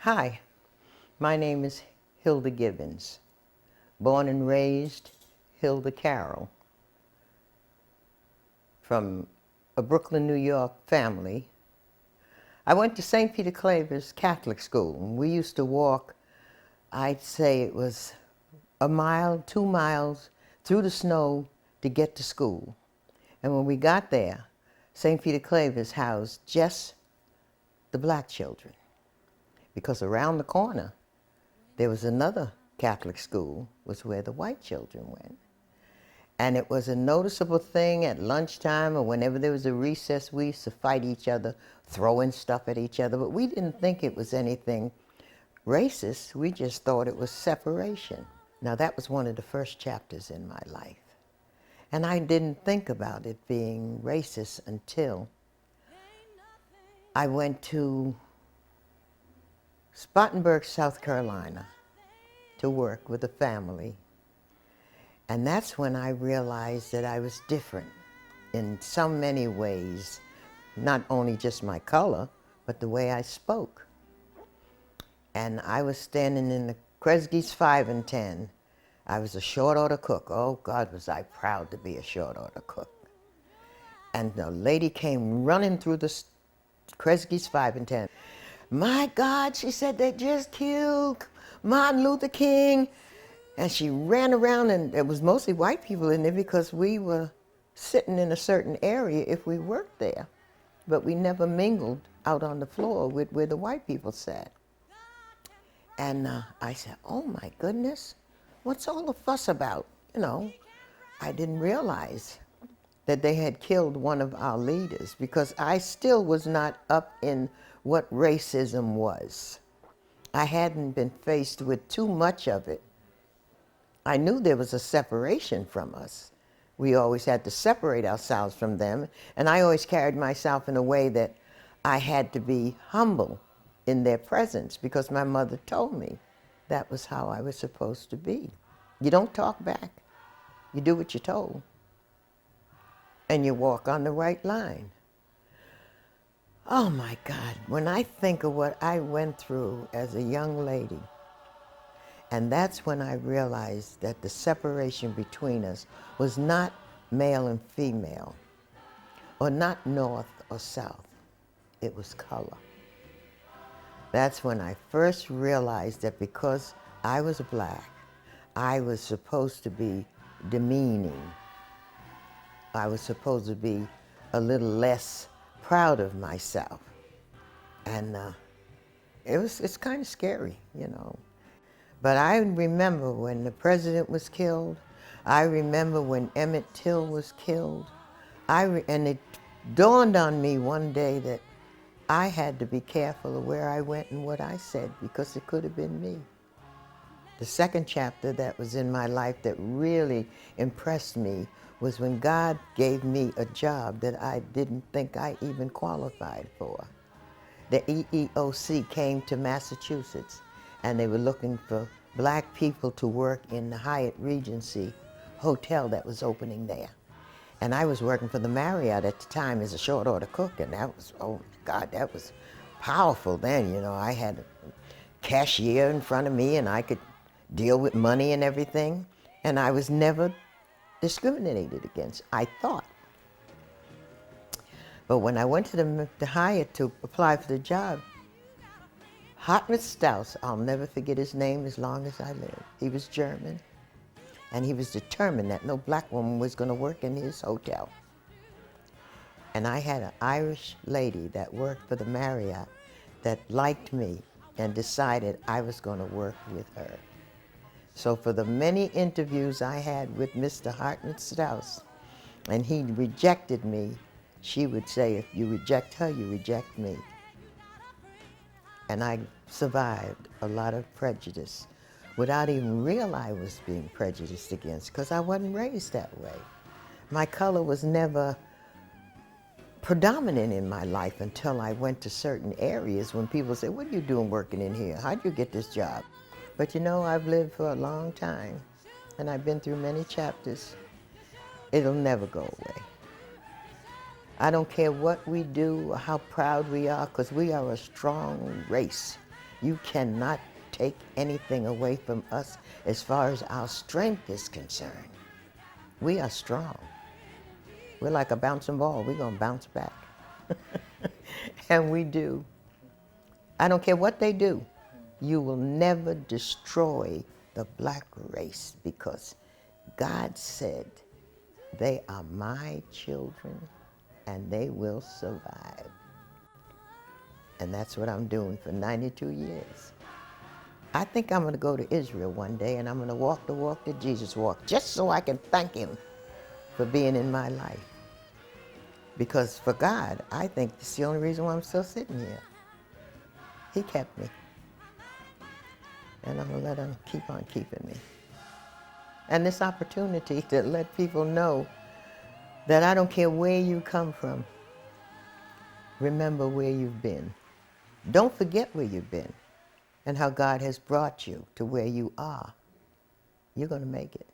Hi, my name is Hilda Gibbons, born and raised Hilda Carroll, from a Brooklyn, New York family. I went to St. Peter Claver's Catholic school. We used to walk, I'd say it was a mile, 2 miles through the snow to get to school. And when we got there, St. Peter Claver's housed just the black children, because around the corner there was another Catholic school, was where the white children went. And it was a noticeable thing at lunchtime or whenever there was a recess, we used to fight each other, throwing stuff at each other, but we didn't think it was anything racist. We just thought it was separation. Now that was one of the first chapters in my life. And I didn't think about it being racist until I went to Spartanburg, South Carolina to work with a family. And that's when I realized that I was different in so many ways, not only just my color, but the way I spoke. And I was standing in the Kresge's 5 and 10. I was a short order cook. Oh God, was I proud to be a short order cook. And the lady came running through the Kresge's 5 and 10. My God, she said, they just killed Martin Luther King. And she ran around, and it was mostly white people in there because we were sitting in a certain area if we worked there. But we never mingled out on the floor with where the white people sat. And I said, oh my goodness, what's all the fuss about? You know, I didn't realize that they had killed one of our leaders, because I still was not up in what racism was. I hadn't been faced with too much of it. I knew there was a separation from us. We always had to separate ourselves from them, and I always carried myself in a way that I had to be humble in their presence, because my mother told me that was how I was supposed to be. You don't talk back. You do what you're told. And you walk on the right line. Oh my God, when I think of what I went through as a young lady, and that's when I realized that the separation between us was not male and female, or not north or south. It was color. That's when I first realized that because I was black, I was supposed to be demeaning. I was supposed to be a little less proud of myself. And it's kind of scary, you know. But I remember when the president was killed. I remember when Emmett Till was killed. And it dawned on me one day that I had to be careful of where I went and what I said, because it could have been me. The second chapter that was in my life that really impressed me was when God gave me a job that I didn't think I even qualified for. The EEOC came to Massachusetts, and they were looking for black people to work in the Hyatt Regency hotel that was opening there. And I was working for the Marriott at the time as a short order cook, and that was, oh God, that was powerful then. You know, I had a cashier in front of me, and I could deal with money and everything, and I was never discriminated against, I thought. But when I went to the Hyatt to apply for the job, Hartmut Strauss, I'll never forget his name as long as I live. He was German, and he was determined that no black woman was going to work in his hotel. And I had an Irish lady that worked for the Marriott that liked me and decided I was going to work with her. So for the many interviews I had with Mr. Hartmut Strauss, and he rejected me, she would say, if you reject her, you reject me. And I survived a lot of prejudice without even realizing I was being prejudiced against, because I wasn't raised that way. My color was never predominant in my life until I went to certain areas when people say, what are you doing working in here? How'd you get this job? But you know, I've lived for a long time, and I've been through many chapters. It'll never go away. I don't care what we do or how proud we are, because we are a strong race. You cannot take anything away from us as far as our strength is concerned. We are strong. We're like a bouncing ball. We're going to bounce back. And we do. I don't care what they do. You will never destroy the black race because God said they are my children and they will survive. And that's what I'm doing for 92 years. I think I'm going to go to Israel one day and I'm going to walk the walk that Jesus walked, just so I can thank him for being in my life. Because for God, I think it's the only reason why I'm still sitting here. He kept me. And I'm going to let him keep on keeping me. And this opportunity to let people know that I don't care where you come from. Remember where you've been. Don't forget where you've been and how God has brought you to where you are. You're going to make it.